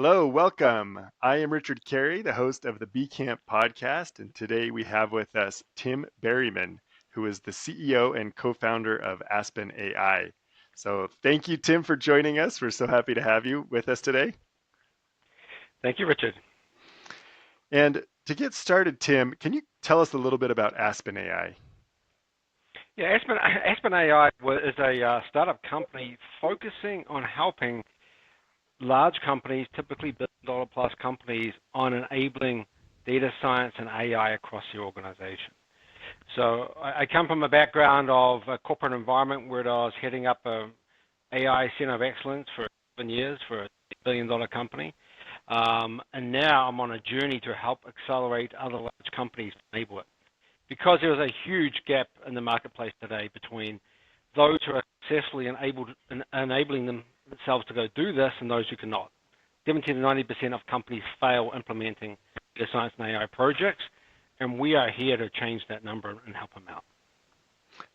Hello, welcome. I am Richard Carey, the host of the Bcamp podcast, and today we have with us Tim Berryman, who is the CEO and co-founder of Aspen AI. So thank you, Tim, for joining us. We're so happy to have you with us today. Thank you, Richard. And to get started, Tim, can you tell us a little bit about Aspen AI? Yeah, Aspen AI is a startup company focusing on helping large companies, typically billion-dollar plus companies, on enabling data science and AI across the organization. So I come from a background of a corporate environment where I was heading up a AI Center of Excellence for 7 years for a billion-dollar company. And now I'm on a journey to help accelerate other large companies to enable it. Because there is a huge gap in the marketplace today between those who are successfully enabling themselves to go do this and those who cannot. 70 to 90% of companies fail implementing data science and AI projects, and we are here to change that number and help them out.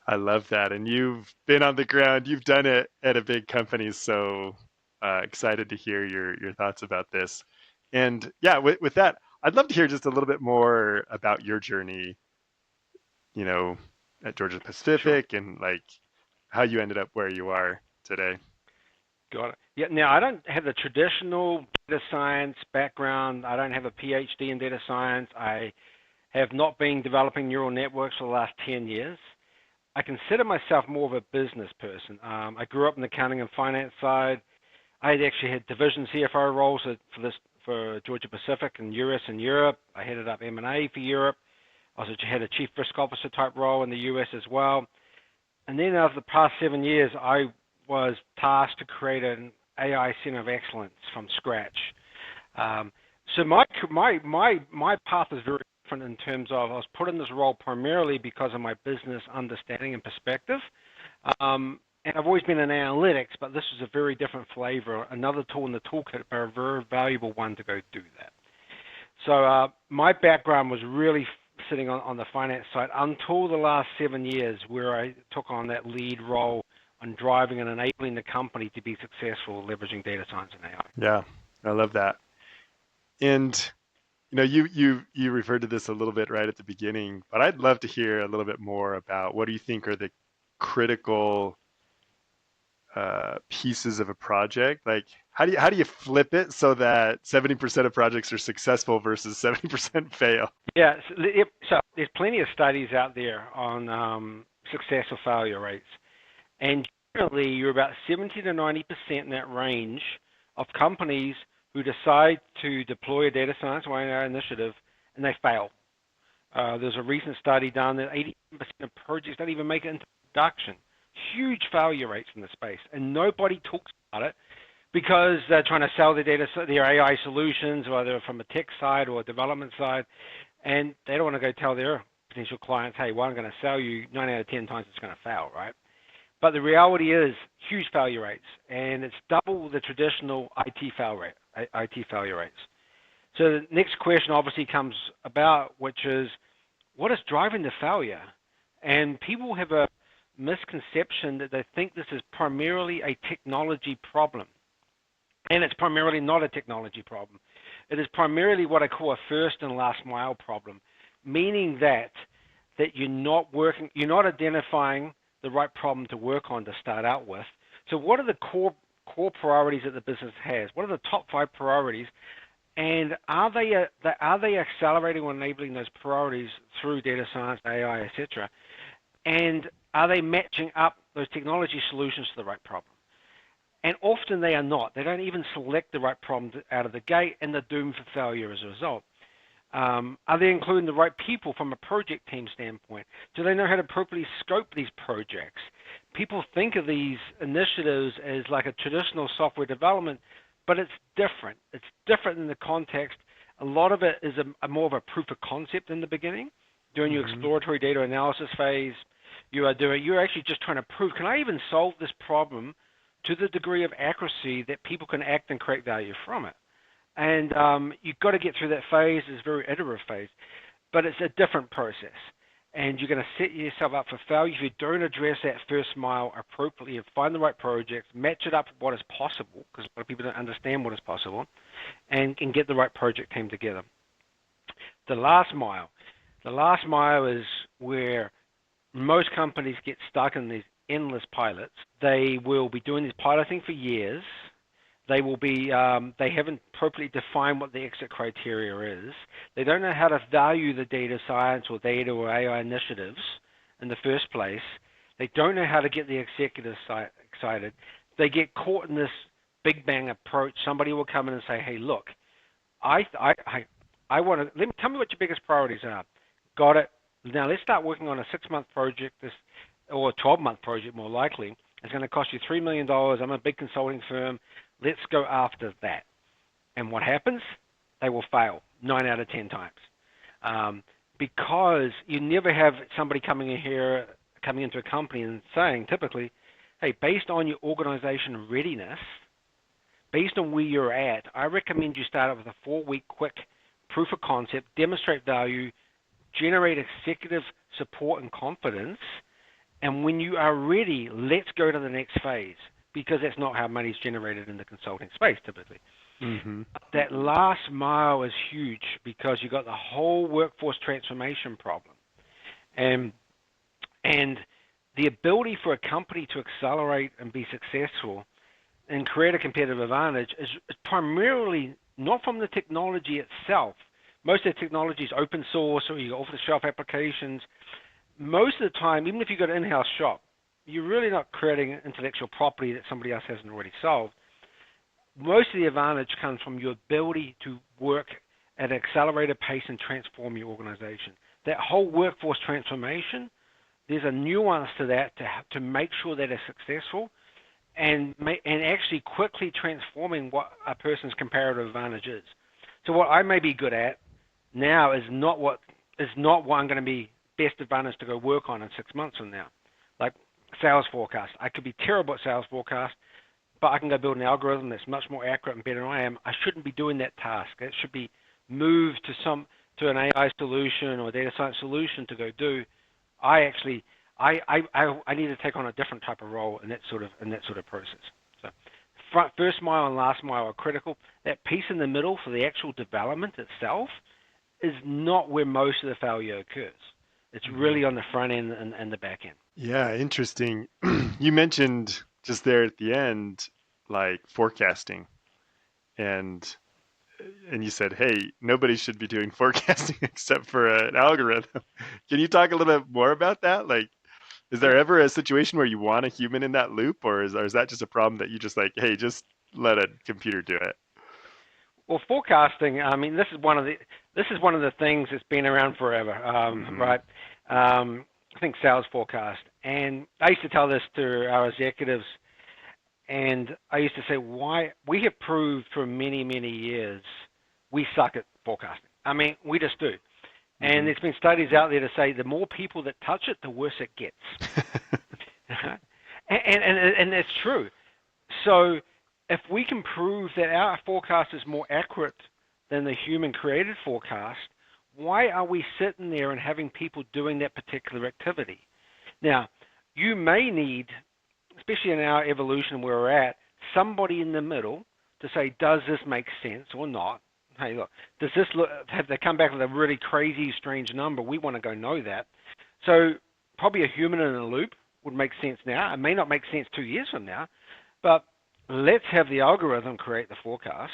I love that. And you've been on the ground, you've done it at a big company, so excited to hear your thoughts about this. And yeah, with that, I'd love to hear just a little bit more about your journey, you know, at Georgia Sure. Pacific and like how you ended up where you are today. Got it. Yeah, now I don't have the traditional data science background. I don't have a PhD in data science. I have not been developing neural networks for the last 10 years. I consider myself more of a business person. I grew up in the accounting and finance side. I had actually had division CFO roles for Georgia Pacific in US and Europe. I headed up M&A for Europe. I also had a chief risk officer type role in the US as well. And then over the past 7 years, I was tasked to create an AI Center of Excellence from scratch. So my path is very different in terms of I was put in this role primarily because of my business understanding and perspective. And I've always been in analytics, but this is a very different flavor, another tool in the toolkit, but a very valuable one to go do that. So my background was really sitting on the finance side until the last 7 years where I took on that lead role on driving and enabling the company to be successful leveraging data science and AI. Yeah, I love that. And you referred to this a little bit right at the beginning, but I'd love to hear a little bit more about what do you think are the critical pieces of a project? Like how do you flip it so that 70% of projects are successful versus 70% fail? Yeah, so there's plenty of studies out there on success or failure rates. And generally, you're about 70 to 90% in that range of companies who decide to deploy a data science or AI initiative and they fail. There's a recent study done that 80% of projects don't even make it into production. Huge failure rates in the space, and nobody talks about it because they're trying to sell their AI solutions, whether from a tech side or a development side, and they don't want to go tell their potential clients, hey, well, I'm going to sell you 9 out of 10 times it's going to fail, right? But the reality is huge failure rates, and it's double the traditional IT failure rates. So the next question obviously comes about, which is, what is driving the failure? And people have a misconception that they think this is primarily a technology problem. And it's primarily not a technology problem. It is primarily what I call a first and last mile problem, meaning that you're not identifying the right problem to work on to start out with. So what are the core priorities that the business has? What are the top 5 priorities? And are they accelerating or enabling those priorities through data science, AI, etc.? And are they matching up those technology solutions to the right problem? And often they are not. They don't even select the right problem out of the gate, and they're doomed for failure as a result. Are they including the right people from a project team standpoint? Do they know how to appropriately scope these projects? People think of these initiatives as like a traditional software development, but it's different. It's different in the context. A lot of it is more of a proof of concept in the beginning. During your exploratory data analysis phase, you're actually just trying to prove, can I even solve this problem to the degree of accuracy that people can act and create value from it? And you've got to get through that phase. It's a very iterative phase, but it's a different process. and you're going to set yourself up for failure if you don't address that first mile appropriately and find the right projects, match it up with what is possible, because a lot of people don't understand what is possible, and can get the right project team together. The last mile. The last mile is where most companies get stuck in these endless pilots. They will be doing this piloting for years. They will be, they haven't properly defined what the exit criteria is. They don't know how to value the data science or data or AI initiatives in the first place. They don't know how to get the executives excited. They get caught in this big bang approach. Somebody will come in and say, hey, look, I want to, tell me what your biggest priorities are. Got it. Now let's start working on a 6-month project, or a 12-month project more likely. It's going to cost you $3 million. I'm a big consulting firm. Let's go after that. And what happens? They will fail 9 out of 10 times. Because you never have somebody coming into a company and saying typically, hey, based on your organization readiness, based on where you're at, I recommend you start out with a 4-week quick proof of concept, demonstrate value, generate executive support and confidence, and when you are ready, let's go to the next phase, because that's not how money is generated in the consulting space typically. Mm-hmm. That last mile is huge because you've got the whole workforce transformation problem. And the ability for a company to accelerate and be successful and create a competitive advantage is primarily not from the technology itself. Most of the technology is open source or you got off-the-shelf applications. Most of the time, even if you've got an in-house shop, you're really not creating intellectual property that somebody else hasn't already solved. Most of the advantage comes from your ability to work at an accelerated pace and transform your organization. That whole workforce transformation, there's a nuance to that to make sure that it's successful and actually quickly transforming what a person's comparative advantage is. So what I may be good at now is not what I'm going to be best advantage to go work on in 6 months from now. Like sales forecast. I could be terrible at sales forecast, but I can go build an algorithm that's much more accurate and better than I am. I shouldn't be doing that task. It should be moved to an AI solution or a data science solution to go do. I need to take on a different type of role in that sort of process. So first mile and last mile are critical. That piece in the middle for the actual development itself is not where most of the failure occurs. It's really on the front end and the back end. Yeah, interesting. You mentioned just there at the end, like forecasting, and you said, hey, nobody should be doing forecasting except for an algorithm. Can you talk a little bit more about that? Like, is there ever a situation where you want a human in that loop, or is that just a problem that you just like, hey, just let a computer do it? Well, forecasting. I mean, this is one of the things that's been around forever, right? I think sales forecast, and I used to tell this to our executives, and I used to say, why we have proved for many, many years we suck at forecasting. I mean, we just do. And there's been studies out there to say the more people that touch it, the worse it gets. and that's true. So if we can prove that our forecast is more accurate than the human-created forecast, why are we sitting there and having people doing that particular activity? Now, you may need, especially in our evolution where we're at, somebody in the middle to say, does this make sense or not? Hey, look, does this look, have they come back with a really crazy, strange number? We want to go know that. So probably a human in a loop would make sense now. It may not make sense 2 years from now, but let's have the algorithm create the forecast,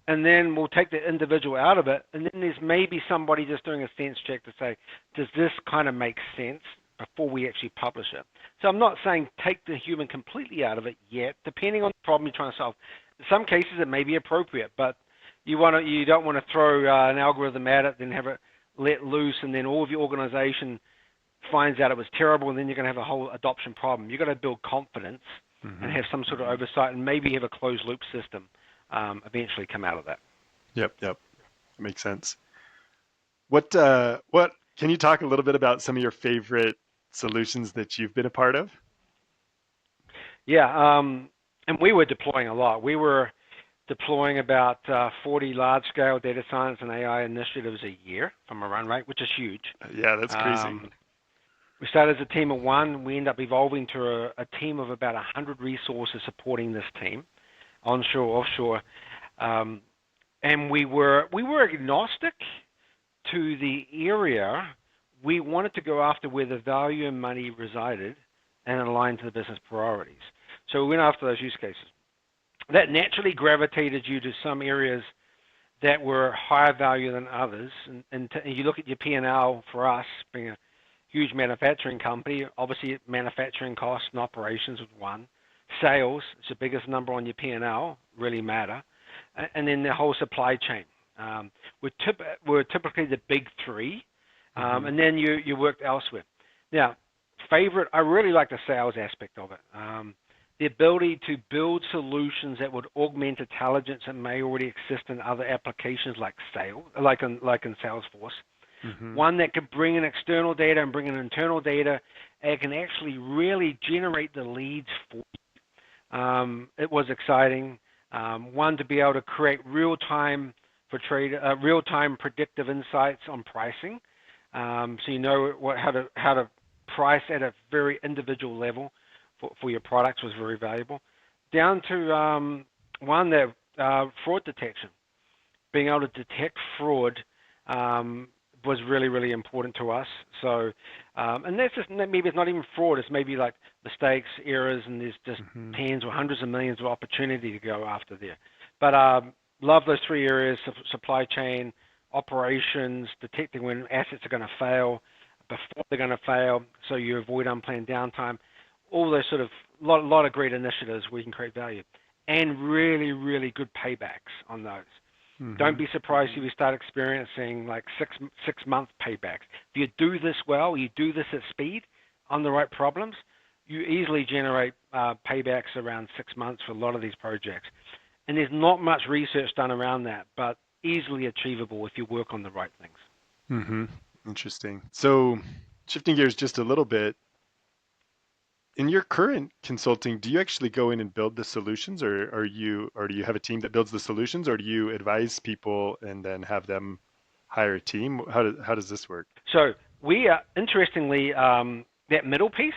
and then we'll take the individual out of it, and then there's maybe somebody just doing a sense check to say, does this kind of make sense before we actually publish it? So I'm not saying take the human completely out of it yet, depending on the problem you're trying to solve. In some cases it may be appropriate, but you don't want to throw an algorithm at it, then have it let loose, and then all of your organization finds out it was terrible, and then you're going to have a whole adoption problem. You've got to build confidence and have some sort of oversight, and maybe have a closed loop system eventually come out of that. Yep. Makes sense. What can you talk a little bit about some of your favorite solutions that you've been a part of? Yeah, and we were deploying a lot. We were deploying about 40 large-scale data science and AI initiatives a year from a run rate, which is huge. Yeah, that's crazy. We started as a team of one. We end up evolving to a team of about 100 resources supporting this team, onshore, offshore. And we were agnostic to the area. We wanted to go after where the value and money resided and aligned to the business priorities. So we went after those use cases. That naturally gravitated you to some areas that were higher value than others. And you look at your P&L for us, being a huge manufacturing company, obviously manufacturing costs and operations was one. Sales is the biggest number on your P&L, really matter. And then the whole supply chain. We're typically the big three, and then you worked elsewhere. Now, I really like the sales aspect of it. The ability to build solutions that would augment intelligence that may already exist in other applications like sales, like in Salesforce. One that could bring in external data and bring in internal data, and can actually really generate the leads for you. It was exciting. One, to be able to create real-time predictive insights on pricing, so you know how to price at a very individual level for your products was very valuable. Down to one that fraud detection, being able to detect fraud was really, really important to us. So, and that's just, maybe it's not even fraud, it's maybe like mistakes, errors, and there's just tens or hundreds of millions of opportunity to go after there. But love those three areas: supply chain, operations, detecting when assets are going to fail, before they're going to fail, so you avoid unplanned downtime. All those sort of lot of great initiatives where you can create value, and really, really good paybacks on those. Don't be surprised if you start experiencing like six-month paybacks. If you do this well, you do this at speed on the right problems, you easily generate paybacks around 6 months for a lot of these projects. And there's not much research done around that, but easily achievable if you work on the right things. Interesting. So shifting gears just a little bit, in your current consulting, do you actually go in and build the solutions, or do you have a team that builds the solutions, or do you advise people and then have them hire a team? How does this work? So we are, interestingly, that middle piece,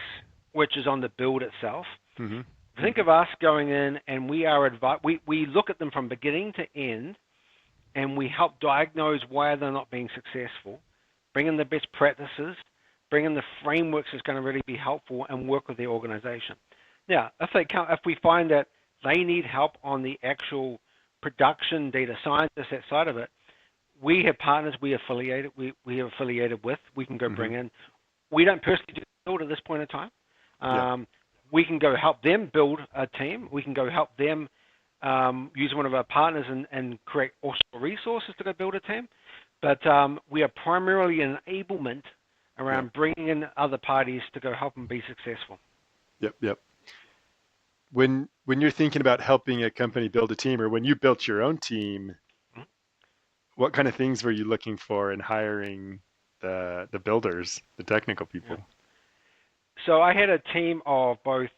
which is on the build itself. Think of us going in, and we look at them from beginning to end, and we help diagnose why they're not being successful, bring in the best practices, bring in the frameworks that's going to really be helpful, and work with the organization. Now, if we find that they need help on the actual production, data scientists, that side of it, we have partners we are affiliated with. We can go bring in. We don't personally do the build at this point in time. We can go help them build a team. We can go help them use one of our partners and create also resources to go build a team. But we are primarily an enablement around bringing in other parties to go help them be successful. Yep. When you're thinking about helping a company build a team, or when you built your own team, what kind of things were you looking for in hiring the builders, the technical people? So I had a team of both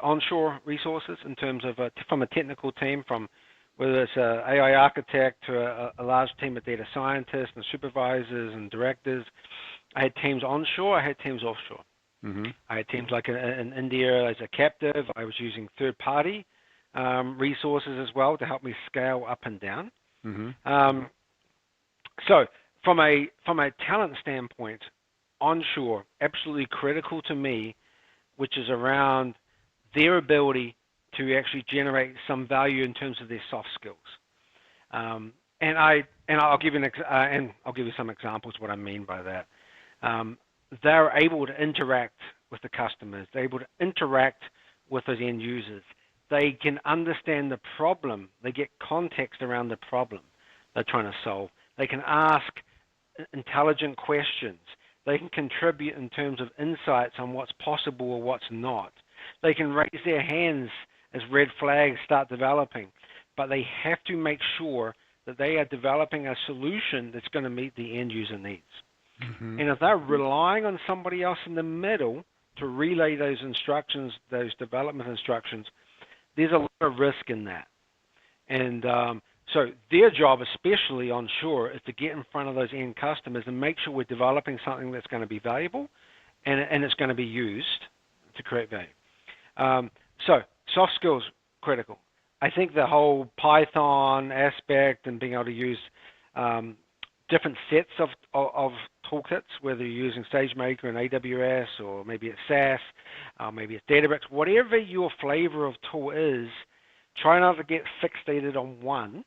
onshore resources in terms of from a technical team, from whether it's an AI architect to a large team of data scientists and supervisors and directors. I had teams onshore, I had teams offshore. I had teams like in India as a captive. I was using third-party resources as well to help me scale up and down. So from a talent standpoint, onshore, absolutely critical to me, which is around their ability to actually generate some value in terms of their soft skills. And I'll give you some examples of what I mean by that. They're able to interact with the customers. They're able to interact with those end users. They can understand the problem. They get context around the problem they're trying to solve. They can ask intelligent questions. They can contribute in terms of insights on what's possible or what's not. They can raise their hands as red flags start developing, but they have to make sure that they are developing a solution that's going to meet the end user needs. And if they're relying on somebody else in the middle to relay those instructions, those development instructions, there's a lot of risk in that. And So their job, especially onshore, is to get in front of those end customers and make sure we're developing something that's going to be valuable and it's going to be used to create value. So soft skills, critical. I think the whole Python aspect and being able to use different sets of toolkits, whether you're using SageMaker and AWS or maybe it's SaaS, maybe it's Databricks, whatever your flavor of tool is, try not to get fixated on one,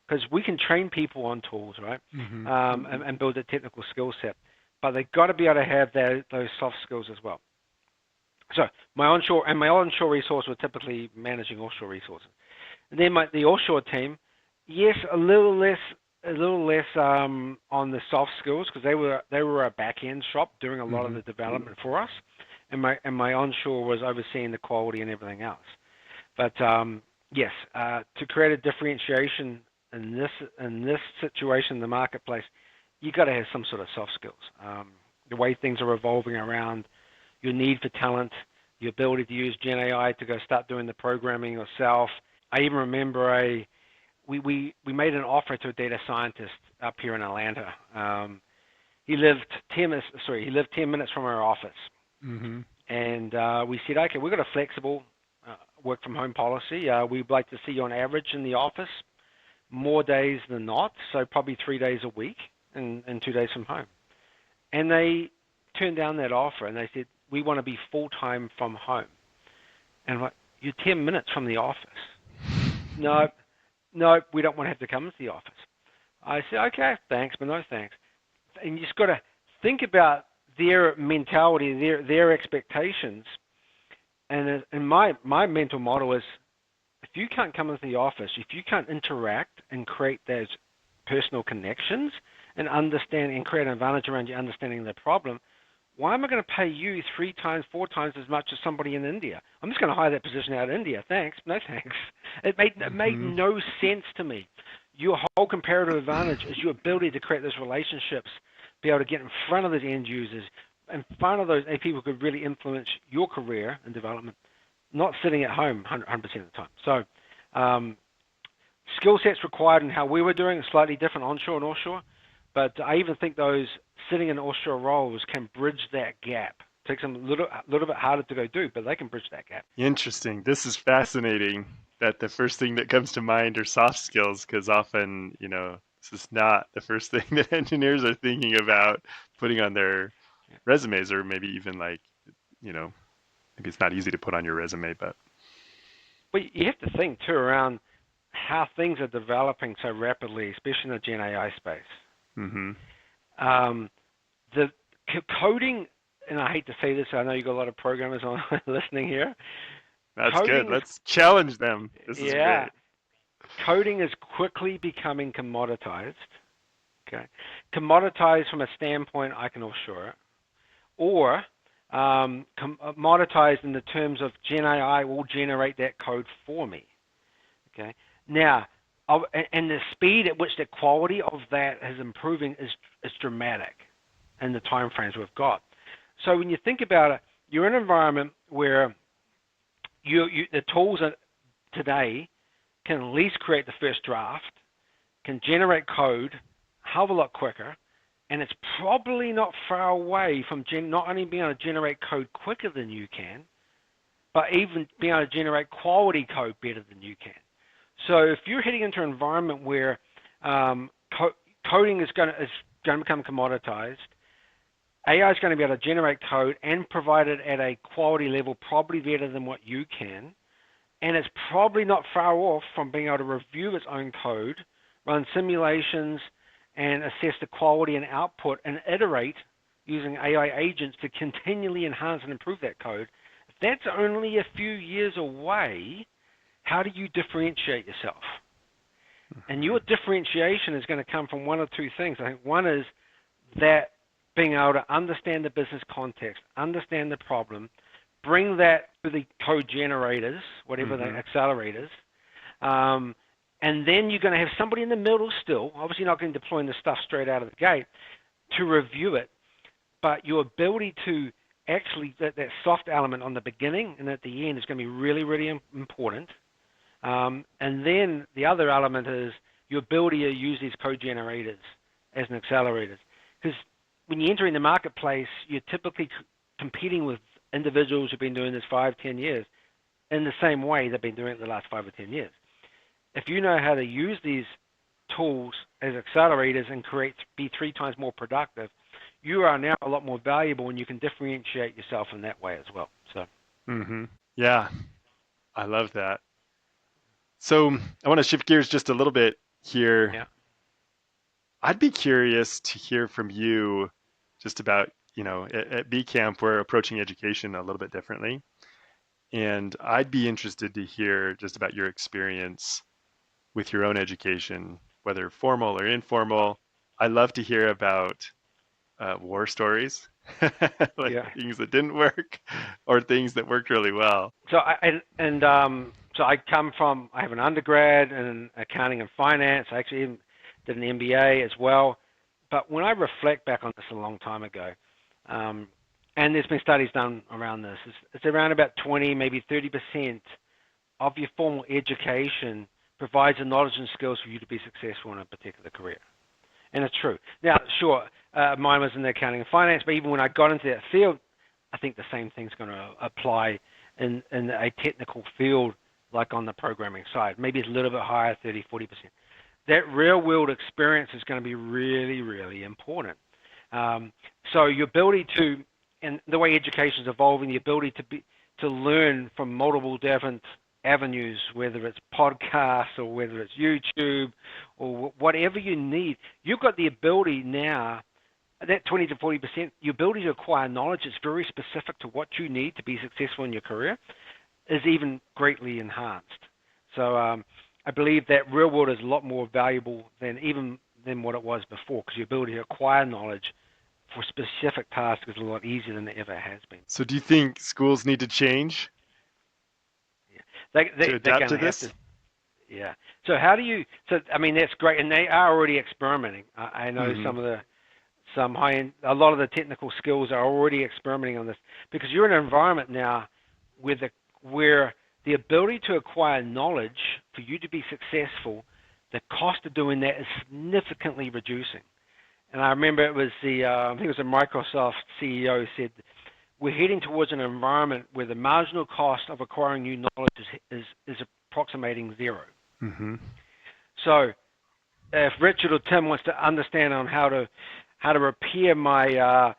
because we can train people on tools, right, and build a technical skill set, but they've got to be able to have those soft skills as well. So my onshore resource were typically managing offshore resources. And then the offshore team, yes, a little less on the soft skills, because they were a back end shop doing a lot of the development for us, and my onshore was overseeing the quality and everything else. But yes, to create a differentiation in this situation in the marketplace, you got to have some sort of soft skills. The way things are evolving around, your need for talent, your ability to use Gen AI to go start doing the programming yourself. I even remember we made an offer to a data scientist up here in Atlanta. He lived 10 minutes from our office. And we said, okay, we've got a flexible work from home policy. We'd like to see you on average in the office more days than not, so probably 3 days a week and 2 days from home. And they turned down that offer, and they said, we want to be full-time from home. And I'm like, you're 10 minutes from the office. No, we don't want to have to come to the office. I said, okay, thanks, but no thanks. And you just got to think about their mentality, their expectations. And my mental model is, if you can't come into the office, if you can't interact and create those personal connections and understand and create an advantage around you understanding the problem, why am I going to pay you 3 times, 4 times as much as somebody in India? I'm just going to hire that position out of India. Thanks, no thanks. It made no sense to me. Your whole comparative advantage is your ability to create those relationships, be able to get in front of those end users, in front of those people who could really influence your career and development, not sitting at home 100% of the time. So skill sets required in how we were doing is slightly different onshore and offshore, but I even think those sitting in offshore roles can bridge that gap. It takes them a little bit harder to go do, but they can bridge that gap. Interesting. This is fascinating that the first thing that comes to mind are soft skills, because often, this is not the first thing that engineers are thinking about putting on their resumes, or maybe even maybe it's not easy to put on your resume, but. But you have to think too around how things are developing so rapidly, especially in the Gen AI space. The coding, and I hate to say this, I know you've got a lot of programmers on listening here. That's good. Let's challenge them. This is great. Coding is quickly becoming commoditized. Okay, commoditized from a standpoint I can offshore it, or commoditized in the terms of Gen AI will generate that code for me. Okay, now. And the speed at which the quality of that is improving is dramatic in the time frames we've got. So when you think about it, you're in an environment where the tools today can at least create the first draft, can generate code a hell of a lot quicker, and it's probably not far away from not only being able to generate code quicker than you can, but even being able to generate quality code better than you can. So if you're heading into an environment where coding is going to become commoditized, AI is going to be able to generate code and provide it at a quality level probably better than what you can, and it's probably not far off from being able to review its own code, run simulations, and assess the quality and output and iterate using AI agents to continually enhance and improve that code. If that's only a few years away, how do you differentiate yourself? And your differentiation is going to come from one of two things. I think one is that being able to understand the business context, understand the problem, bring that to the code generators, whatever the accelerators, and then you're going to have somebody in the middle still, obviously not going to deploy the stuff straight out of the gate, to review it. But your ability to actually, that soft element on the beginning and at the end is going to be really, really important. And then the other element is your ability to use these code generators as an accelerator. Because when you enter in the marketplace, you're typically competing with individuals who've been doing this 5, 10 years in the same way they've been doing it the last 5 or 10 years. If you know how to use these tools as accelerators and be 3 times more productive, you are now a lot more valuable, and you can differentiate yourself in that way as well. So, Yeah, I love that. So I want to shift gears just a little bit here. yeah, I'd be curious to hear from you just about, at Bcamp, we're approaching education a little bit differently. And I'd be interested to hear just about your experience with your own education, whether formal or informal. I love to hear about war stories, like yeah. things that didn't work or things that worked really well. So I come from, I have an undergrad in accounting and finance. I actually even did an MBA as well. But when I reflect back on this a long time ago, and there's been studies done around this, it's around about 20, maybe 30% of your formal education provides the knowledge and skills for you to be successful in a particular career. And it's true. Now, sure, mine was in the accounting and finance, but even when I got into that field, I think the same thing's going to apply in a technical field like on the programming side. Maybe it's a little bit higher, 30, 40%. That real-world experience is going to be really, really important. So your ability to, and the way education is evolving, the ability to learn from multiple different avenues, whether it's podcasts or whether it's YouTube or whatever you need, you've got the ability now, that 20 to 40%, your ability to acquire knowledge is very specific to what you need to be successful in your career, is even greatly enhanced. So I believe that real world is a lot more valuable than what it was before, because your ability to acquire knowledge for specific tasks is a lot easier than it ever has been. So do you think schools need to change to They're adapt going to to have this? to. Yeah. So how do you? So I mean, that's great, and they are already experimenting. I know a lot of the technical skills are already experimenting on this, because you're in an environment now where the ability to acquire knowledge for you to be successful, the cost of doing that is significantly reducing. And I remember it was I think it was a Microsoft CEO who said, we're heading towards an environment where the marginal cost of acquiring new knowledge is approximating zero. Mm-hmm. So if Richard or Tim wants to understand on how to repair my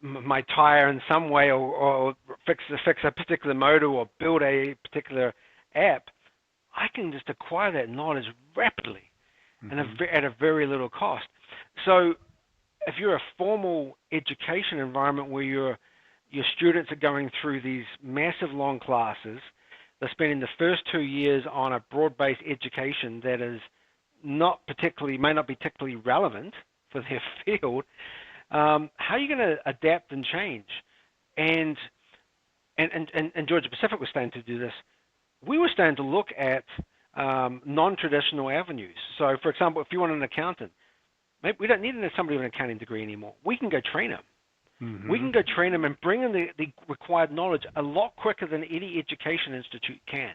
my tire in some way, or fix a particular motor, or build a particular app, I can just acquire that knowledge rapidly and at a very little cost. So if you're a formal education environment where your students are going through these massive long classes, they're spending the first 2 years on a broad-based education that is may not be particularly relevant for their field, how are you going to adapt and change? And Georgia Pacific was starting to do this. We were starting to look at non-traditional avenues. So, for example, if you want an accountant, maybe we don't need somebody with an accounting degree anymore. We can go train them. Mm-hmm. We can go train them and bring in the required knowledge a lot quicker than any education institute can,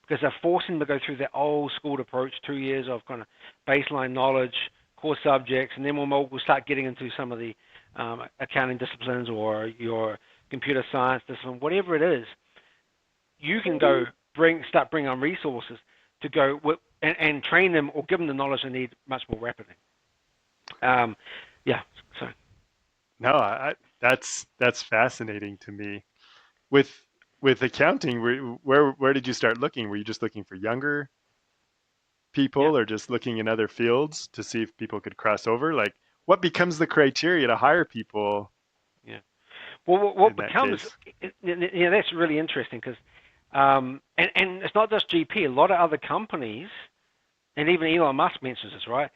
because they're forcing them to go through that old school approach, 2 years of kind of baseline knowledge, core subjects, and then we'll start getting into some of the accounting disciplines or your computer science discipline, whatever it is. You can go start bringing on resources to go and train them or give them the knowledge they need much more rapidly. Yeah. So. No, that's fascinating to me. With accounting, where did you start looking? Were you just looking for younger Yeah. people, or just looking in other fields to see if people could cross over? Like, what becomes the criteria to hire people? Yeah. Well, what In that becomes, case? that's really interesting, because, and it's not just GP. A lot of other companies, and even Elon Musk mentions this, right?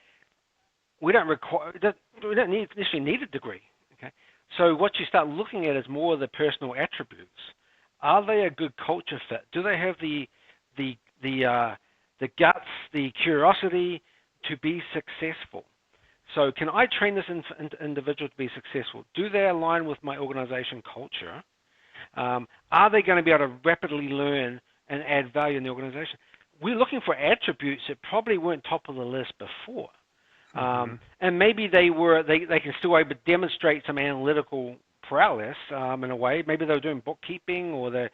We don't necessarily need a degree. Okay. So what you start looking at is more of the personal attributes. Are they a good culture fit? Do they have the guts, the curiosity to be successful? So can I train this individual to be successful? Do they align with my organization culture? Are they going to be able to rapidly learn and add value in the organization? we're looking for attributes that probably weren't top of the list before. Hmm. And maybe they can still able to demonstrate some analytical prowess in a way. Maybe they're doing bookkeeping, or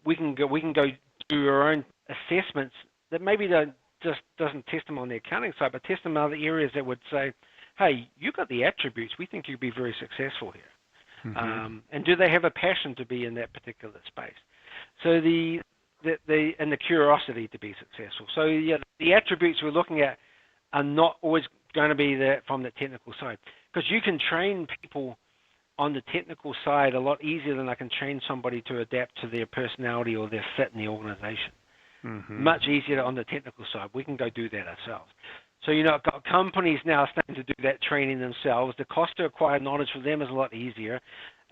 we can go do our own assessments that maybe don't just doesn't test them on the accounting side, but test them in other areas that would say, hey, you got the attributes. We think you'd be very successful here. Hmm. And do they have a passion to be in that particular space? So and the curiosity to be successful. So yeah, the attributes we're looking at are not always going to be there from the technical side, because you can train people on the technical side a lot easier than I can train somebody to adapt to their personality or their fit in the organization. Hmm. Much easier on the technical side. We can go do that ourselves. So, companies now are starting to do that training themselves. The cost to acquire knowledge for them is a lot easier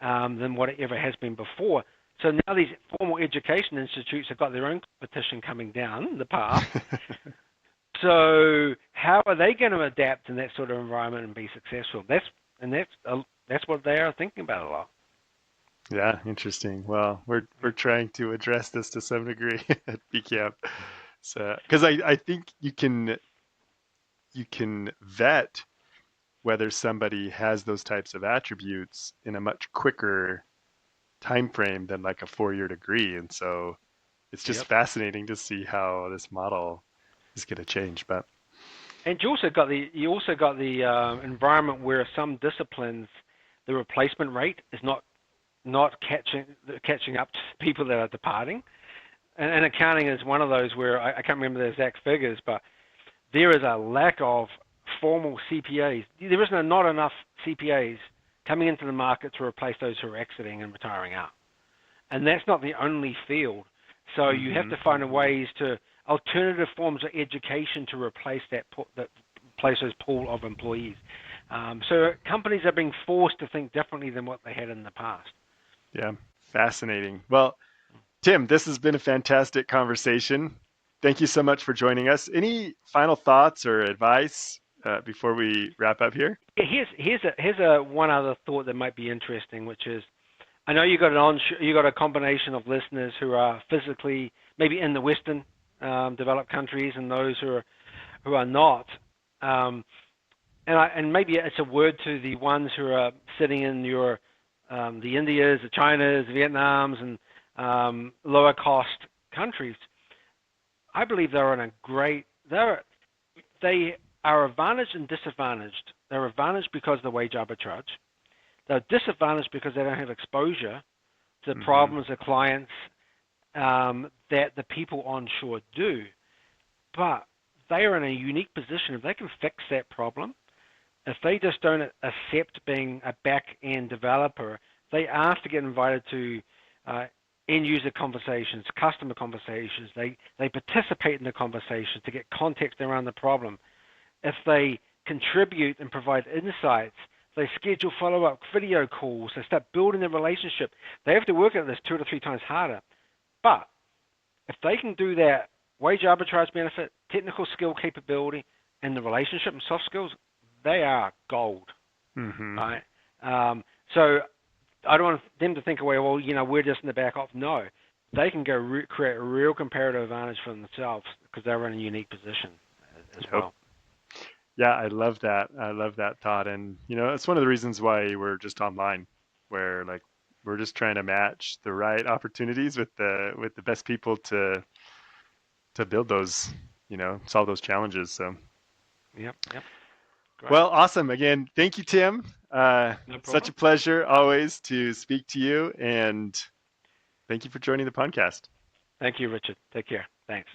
than what it ever has been before. So now these formal education institutes have got their own competition coming down the path. So how are they going to adapt in that sort of environment and be successful? That's what they are thinking about a lot. Yeah, interesting. Well, we're trying to address this to some degree at Bcamp. So, because I think you can vet whether somebody has those types of attributes in a much quicker time frame than like a 4-year degree, and so it's just Yep. fascinating to see how this model is going to change. But And you also got the environment where some disciplines, the replacement rate is not catching up to people that are departing. And accounting is one of those where I can't remember the exact figures, but there is a lack of formal CPAs. There isn't not enough CPAs coming into the market to replace those who are exiting and retiring out. And that's not the only field. So you have hmm. to find ways to alternative forms of education to replace those pool of employees. So companies are being forced to think differently than what they had in the past. Yeah, fascinating. Well, Tim, this has been a fantastic conversation. Thank you so much for joining us. Any final thoughts or advice before we wrap up here? Yeah, here's a one other thought that might be interesting, which is I know you got a combination of listeners who are physically maybe in the Western developed countries and those who are not. Um, and maybe it's a word to the ones who are sitting in the Indias, the Chinas, the Vietnams, and lower cost countries. I believe they are advantaged and disadvantaged. They're advantaged because of the wage arbitrage. They're disadvantaged because they don't have exposure to the Hmm. problems of clients that the people onshore do. But they are in a unique position. If they can fix that problem, if they just don't accept being a back-end developer, they ask to get invited to uh, end-user conversations, customer conversations. They participate in the conversations to get context around the problem. If they contribute and provide insights, they schedule follow-up video calls, they start building the relationship. They have to work at this 2 to 3 times harder. But if they can do that, wage arbitrage benefit, technical skill capability, and the relationship and soft skills, they are gold, Hmm. right? So I don't want them to think away, well, we're just in the back off. No, they can go create a real comparative advantage for themselves because they're in a unique position as Yep. well. Yeah, I love that. I love that thought. And, it's one of the reasons why we're just online, where like we're just trying to match the right opportunities with the best people to build those, solve those challenges. So, Yep, yep, great. well, awesome. Again, thank you, Tim. No Such a problem. pleasure always to speak to you. And thank you for joining the podcast. Thank you, Richard. Take care. Thanks.